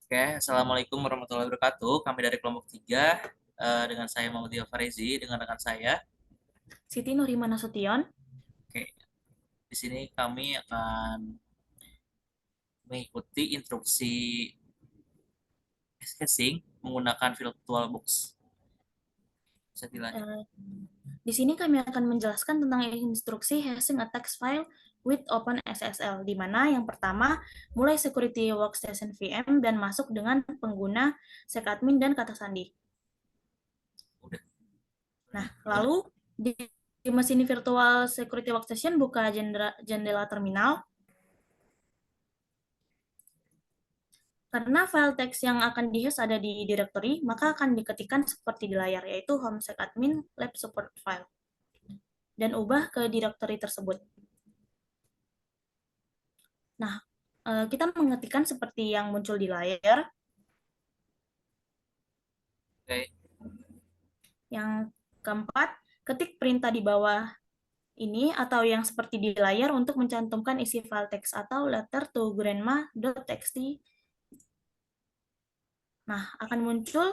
Oke, Assalamualaikum warahmatullahi wabarakatuh. Kami dari kelompok 3, dengan saya Muhammad Farezi, dengan rekan saya. Siti Nurimana Sution. Oke, di sini kami akan mengikuti instruksi casing menggunakan VirtualBox. Bisa dilanjut. Eh, di sini kami akan menjelaskan tentang instruksi hashing a text file with OpenSSL, di mana yang pertama mulai security workstation VM dan masuk dengan pengguna sekadmin dan kata sandi. Udah. Nah, Gimana? lalu di mesin virtual security workstation buka jendela terminal. Karena file teks yang akan dihash ada di directory, maka akan diketikkan seperti di layar, yaitu home sekadmin lab support file, dan ubah ke directory tersebut. Nah, kita mengetikkan seperti yang muncul di layar. Oke, Yang keempat, ketik perintah di bawah ini atau yang seperti di layar untuk mencantumkan isi file teks atau letter to grandma.txt. Nah, akan muncul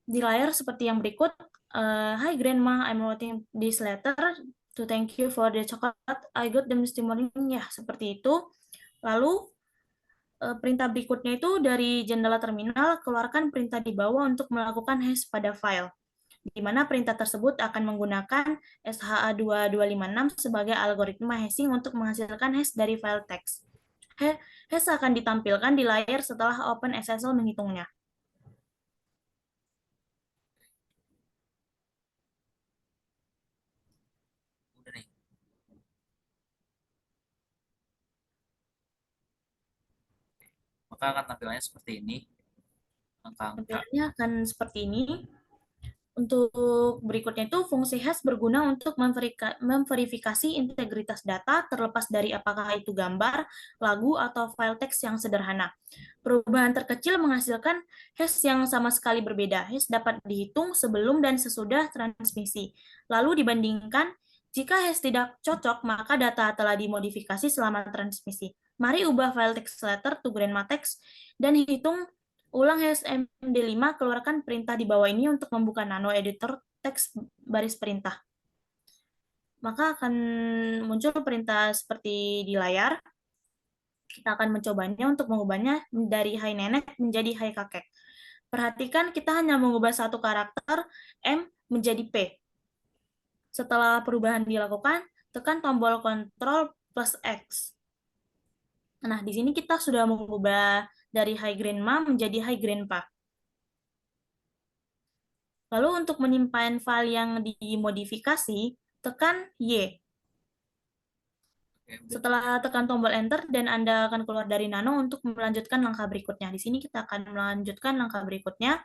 di layar seperti yang berikut. Hi Grandma, I'm writing this letter to thank you for the chocolate I got them this morning. Ya, seperti itu. Lalu perintah berikutnya itu dari jendela terminal, keluarkan perintah di bawah untuk melakukan hash pada file, di mana perintah tersebut akan menggunakan SHA-2256 sebagai algoritma hashing untuk menghasilkan hash dari file teks. Hash akan ditampilkan di layar setelah OpenSSL menghitungnya. udah nih. Maka akan tampilannya seperti ini. Angka-angka. Tampilannya akan seperti ini. Untuk berikutnya itu fungsi hash berguna untuk memverifikasi integritas data terlepas dari apakah itu gambar, lagu, atau file teks yang sederhana. Perubahan terkecil menghasilkan hash yang sama sekali berbeda. Hash dapat dihitung sebelum dan sesudah transmisi. Lalu dibandingkan, jika hash tidak cocok, maka data telah dimodifikasi selama transmisi. Mari ubah file text letter to grandma text dan hitung ulang hash MD5, keluarkan perintah di bawah ini untuk membuka nano editor teks baris perintah. Maka akan muncul perintah seperti di layar. Kita akan mencobanya untuk mengubahnya dari hai nenek menjadi hai kakek. Perhatikan kita hanya mengubah satu karakter M menjadi P. Setelah perubahan dilakukan, tekan tombol Ctrl plus X. Nah, di sini kita sudah mengubah dari Hi Grandma menjadi Hi Grandpa. Lalu untuk menyimpan file yang dimodifikasi, tekan Y. Oke, udah. Setelah tekan tombol Enter, dan Anda akan keluar dari Nano untuk melanjutkan langkah berikutnya. Di sini kita akan melanjutkan langkah berikutnya.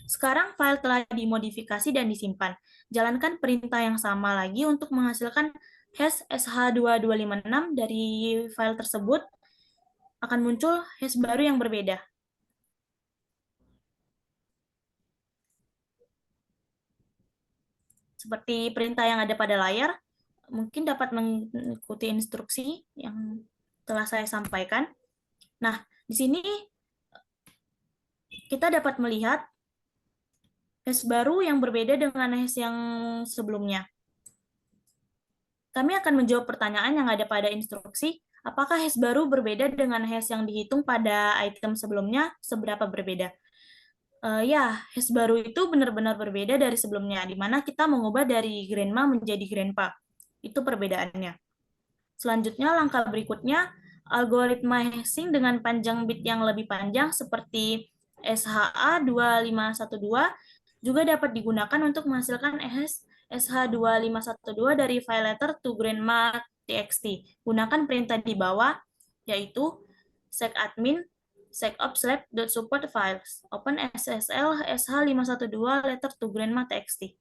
Sekarang file telah dimodifikasi dan disimpan. Jalankan perintah yang sama lagi untuk menghasilkan hash SH2256 dari file tersebut. Akan muncul hash baru yang berbeda. Seperti perintah yang ada pada layar, mungkin dapat mengikuti instruksi yang telah saya sampaikan. Nah, di sini kita dapat melihat hash baru yang berbeda dengan hash yang sebelumnya. Kami akan menjawab pertanyaan yang ada pada instruksi, apakah hash baru berbeda dengan hash yang dihitung pada item sebelumnya, seberapa berbeda? Ya, hash baru itu benar-benar berbeda dari sebelumnya, di mana kita mengubah dari grandma menjadi grandpa. Itu perbedaannya. Selanjutnya, langkah berikutnya, algoritma hashing dengan panjang bit yang lebih panjang seperti SHA-2512 juga dapat digunakan untuk menghasilkan hash SH2512 dari file letter to grandma.txt. Gunakan perintah di bawah, yaitu secadmin secops/lab.support files open SSL SH512 letter to grandma.txt.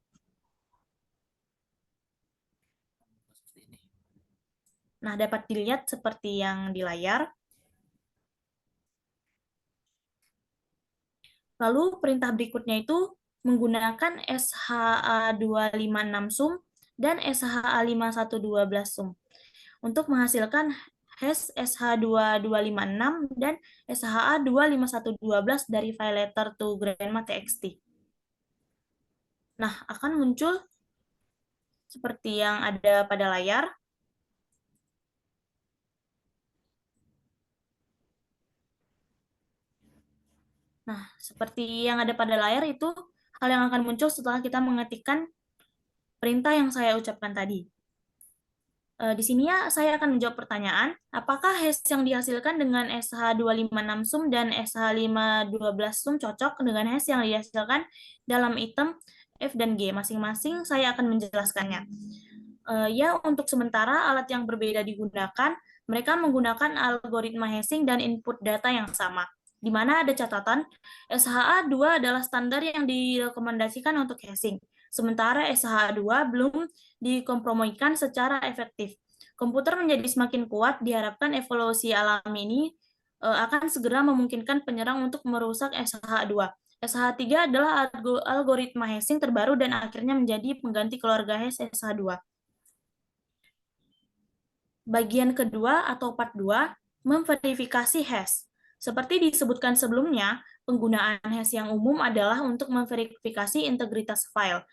Seperti ini. Nah, dapat dilihat seperti yang di layar. Lalu perintah berikutnya itu menggunakan SHA256 sum dan SHA512 sum untuk menghasilkan hash sh2256 dan sha25112 dari file letter to grandma.txt. Nah, akan muncul seperti yang ada pada layar. Nah, seperti yang ada pada layar itu hal yang akan muncul setelah kita mengetikkan perintah yang saya ucapkan tadi. Di sini ya saya akan menjawab pertanyaan, apakah hash yang dihasilkan dengan SH256 sum dan SH512 sum cocok dengan hash yang dihasilkan dalam item F dan G? Masing-masing saya akan menjelaskannya. Ya, untuk sementara alat yang berbeda digunakan, mereka menggunakan algoritma hashing dan input data yang sama. Di mana ada catatan, SHA-2 adalah standar yang direkomendasikan untuk hashing, sementara SHA-2 belum dikompromikan secara efektif. Komputer menjadi semakin kuat, diharapkan evolusi alam ini akan segera memungkinkan penyerang untuk merusak SHA-2. SH3 adalah algoritma hashing terbaru dan akhirnya menjadi pengganti keluarga hash SH2. Bagian kedua atau part 2, memverifikasi hash. Seperti disebutkan sebelumnya, penggunaan hash yang umum adalah untuk memverifikasi integritas file.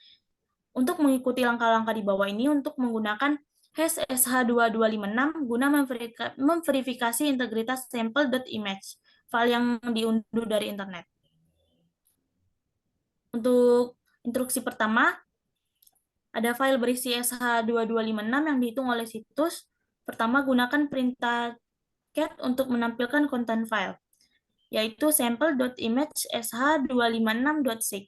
Untuk mengikuti langkah-langkah di bawah ini untuk menggunakan hash sh2256 guna memverifikasi integritas sample.image, file yang diunduh dari internet. Untuk instruksi pertama, ada file berisi sh2256 yang dihitung oleh situs. Pertama, gunakan perintah cat untuk menampilkan konten file, yaitu sample.image sh256.sig.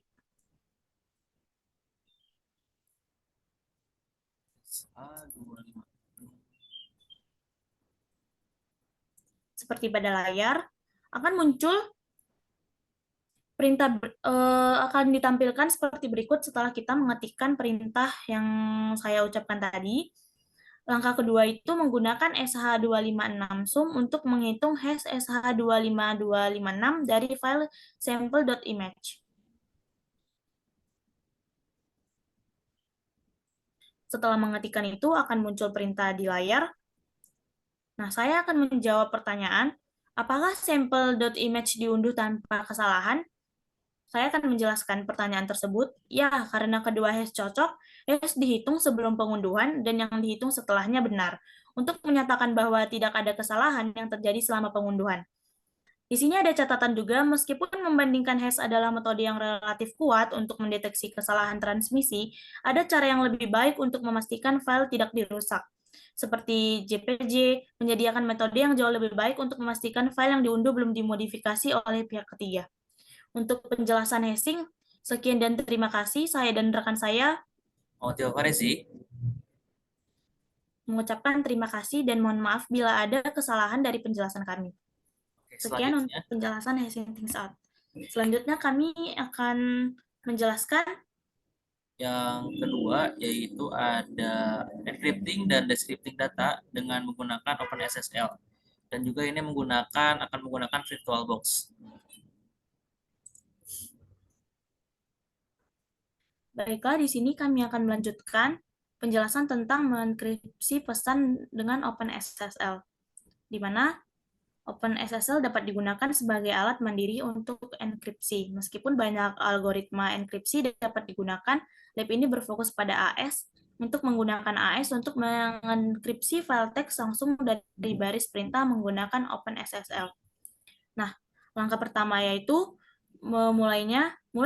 Seperti pada layar, akan muncul perintah akan ditampilkan seperti berikut setelah kita mengetikkan perintah yang saya ucapkan tadi. Langkah kedua itu menggunakan SH256 sum untuk menghitung hash SH25256 dari file sample.image. Setelah mengetikkan itu akan muncul perintah di layar. Nah, saya akan menjawab pertanyaan, apakah sample.image diunduh tanpa kesalahan? Saya akan menjelaskan pertanyaan tersebut. Ya, karena kedua hash cocok, hash dihitung sebelum pengunduhan dan yang dihitung setelahnya benar, untuk menyatakan bahwa tidak ada kesalahan yang terjadi selama pengunduhan. Di sini ada catatan juga, meskipun membandingkan hash adalah metode yang relatif kuat untuk mendeteksi kesalahan transmisi, ada cara yang lebih baik untuk memastikan file tidak dirusak. Seperti JPG, menyediakan metode yang jauh lebih baik untuk memastikan file yang diunduh belum dimodifikasi oleh pihak ketiga. Untuk penjelasan hashing, sekian dan terima kasih. Saya dan rekan saya Muhammad Farezi. mengucapkan terima kasih dan mohon maaf bila ada kesalahan dari penjelasan kami. Oke, Sekian selanjutnya untuk penjelasan hashing things out. Selanjutnya kami akan menjelaskan yang kedua yaitu ada encrypting dan decrypting data dengan menggunakan OpenSSL dan juga ini akan menggunakan VirtualBox. Baiklah, di sini kami akan melanjutkan penjelasan tentang mengenkripsi pesan dengan OpenSSL, di mana OpenSSL dapat digunakan sebagai alat mandiri untuk enkripsi. Meskipun banyak algoritma enkripsi dapat digunakan, lab ini berfokus pada AS untuk menggunakan AS untuk mengenkripsi file teks langsung dari baris perintah menggunakan OpenSSL. Nah, langkah pertama yaitu mulai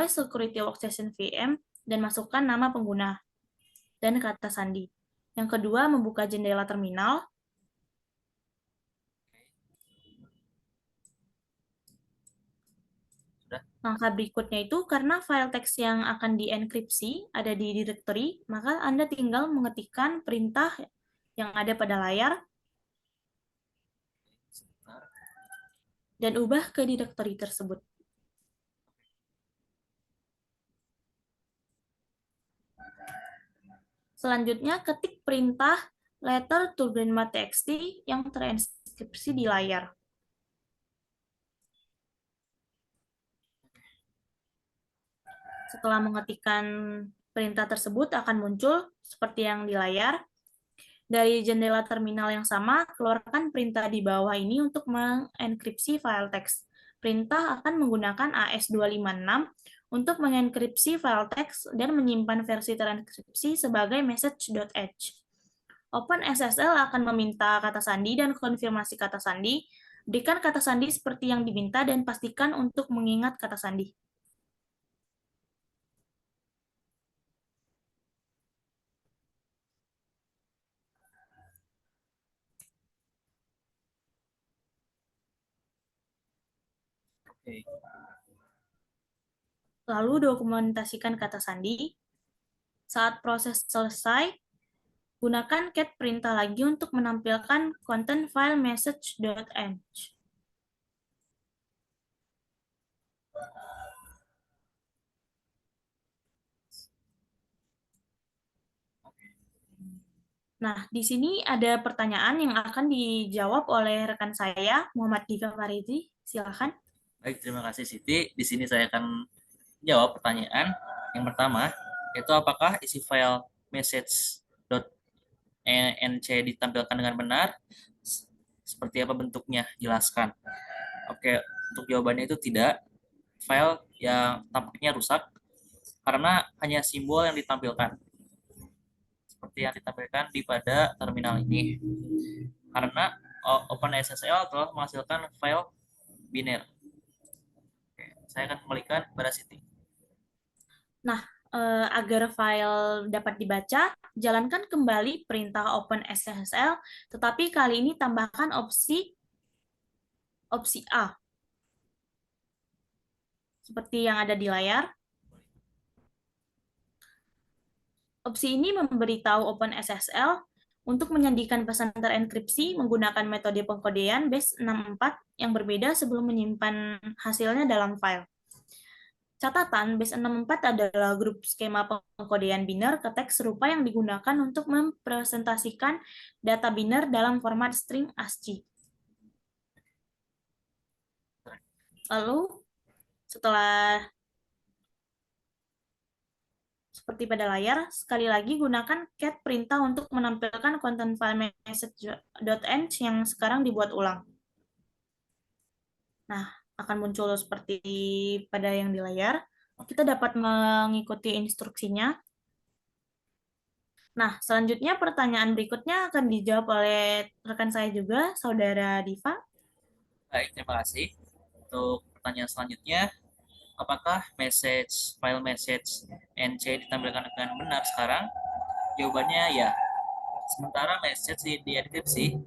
Security Workstation VM dan masukkan nama pengguna dan kata sandi. Yang kedua, membuka jendela terminal. Langkah berikutnya itu, karena file teks yang akan dienkripsi ada di directory, maka Anda tinggal mengetikkan perintah yang ada pada layar dan ubah ke directory tersebut. Selanjutnya, ketik perintah letter to grandma.txt yang terinskripsi di layar. Setelah mengetikkan perintah tersebut akan muncul seperti yang di layar. Dari jendela terminal yang sama, keluarkan perintah di bawah ini untuk mengenkripsi file teks. Perintah akan menggunakan AS256 untuk mengenkripsi file teks dan menyimpan versi transkripsi sebagai message.h. OpenSSL akan meminta kata sandi dan konfirmasi kata sandi. Berikan kata sandi seperti yang diminta dan pastikan untuk mengingat kata sandi. Oke. Lalu dokumentasikan kata sandi. Saat proses selesai, gunakan cat perintah lagi untuk menampilkan konten file message.env. Nah, di sini ada pertanyaan yang akan dijawab oleh rekan saya, Muhammad Diva Farizi. Silakan. Baik, terima kasih Siti. Di sini saya akan jawab pertanyaan. Yang pertama, yaitu apakah isi file message.enc ditampilkan dengan benar? Seperti apa bentuknya? Jelaskan. Oke, untuk jawabannya itu tidak. File yang tampaknya rusak karena hanya simbol yang ditampilkan. Seperti yang ditampilkan di pada terminal ini. Karena OpenSSL telah menghasilkan file biner. Oke, saya akan kembalikan kepada Siti. Nah, agar file dapat dibaca, jalankan kembali perintah OpenSSL, tetapi kali ini tambahkan opsi A, seperti yang ada di layar. Opsi ini memberitahu OpenSSL untuk menyandikan pesan terenkripsi menggunakan metode pengkodean base64 yang berbeda sebelum menyimpan hasilnya dalam file. Catatan, base64 adalah grup skema pengkodean biner ke teks serupa yang digunakan untuk mempresentasikan data biner dalam format string ASCII. Lalu, setelah seperti pada layar, sekali lagi gunakan cat perintah untuk menampilkan konten file message.env yang sekarang dibuat ulang. Nah, akan muncul seperti pada yang di layar. Kita dapat mengikuti instruksinya. Nah, selanjutnya pertanyaan berikutnya akan dijawab oleh rekan saya juga, Saudara Diva. Baik, terima kasih. Untuk pertanyaan selanjutnya, apakah file message NC ditampilkan dengan benar sekarang? Jawabannya ya. Sementara message di enkripsi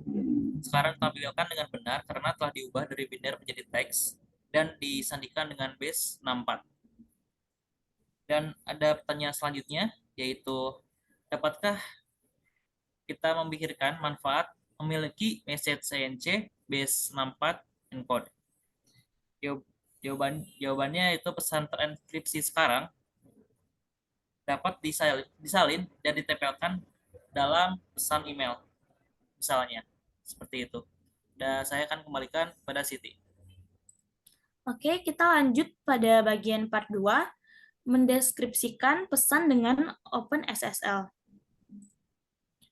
sekarang ditampilkan dengan benar karena telah diubah dari biner menjadi teks dan disandikan dengan base 64. Dan ada pertanyaan selanjutnya, yaitu dapatkah kita memikirkan manfaat memiliki message CNC base 64 encode? Jawabannya itu pesan terenkripsi sekarang dapat disalin dan ditempelkan dalam pesan email, misalnya. Seperti itu. Dan saya akan kembalikan pada Siti. Oke, kita lanjut pada bagian part 2, mendeskripsikan pesan dengan OpenSSL.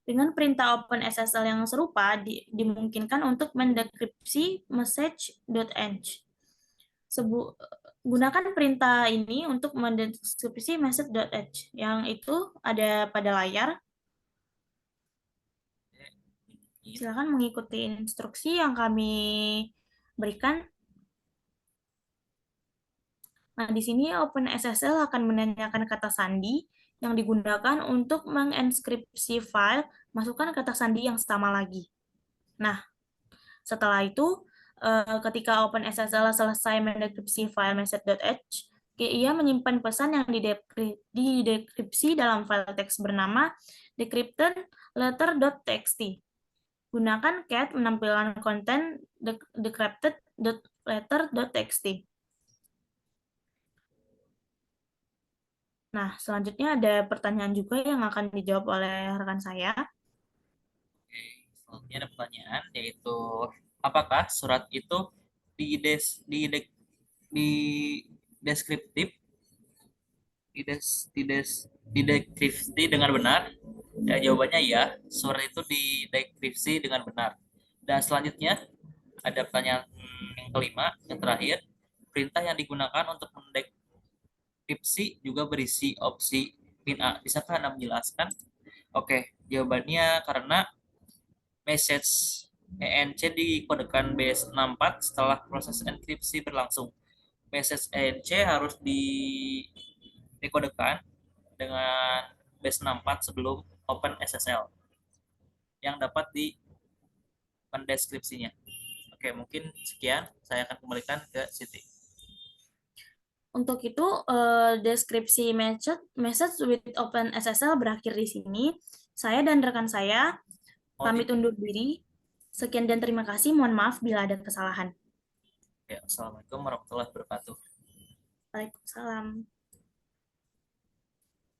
Dengan perintah OpenSSL yang serupa, dimungkinkan untuk mendekripsi message.env. Gunakan perintah ini untuk mendeskripsi message.env, yang itu ada pada layar. Silakan mengikuti instruksi yang kami berikan. Nah, di sini OpenSSL akan menanyakan kata sandi yang digunakan untuk menginskripsi file, masukkan kata sandi yang sama lagi. Nah, setelah itu, ketika OpenSSL selesai mendekripsi file message.h, ia menyimpan pesan yang didekripsi dalam file teks bernama decrypted letter.txt. Gunakan cat menampilkan konten decrypted.letter.txt. Nah, selanjutnya ada pertanyaan juga yang akan dijawab oleh rekan saya. Oke, selanjutnya ada pertanyaan, yaitu apakah surat itu di di deskriptif di deskripsi dengan benar? Ya, jawabannya ya, surat itu didekripsi dengan benar. Dan selanjutnya ada pertanyaan yang kelima, yang terakhir. Perintah yang digunakan untuk mendekripsi juga berisi opsi pin A. Bisakah Anda menjelaskan? Oke, jawabannya karena message ENC dikodekan base 64 setelah proses enkripsi berlangsung. Message ENC harus dikodekan dengan base 64 sebelum open SSL yang dapat di mendeskripsinya. Oke, mungkin sekian. Saya akan kembalikan ke Siti. Untuk itu, deskripsi message, message with Open SSL berakhir di sini. Saya dan rekan saya Oh, pamit undur diri. Sekian dan terima kasih. Mohon maaf bila ada kesalahan. ya, Assalamualaikum warahmatullahi wabarakatuh. Waalaikumsalam.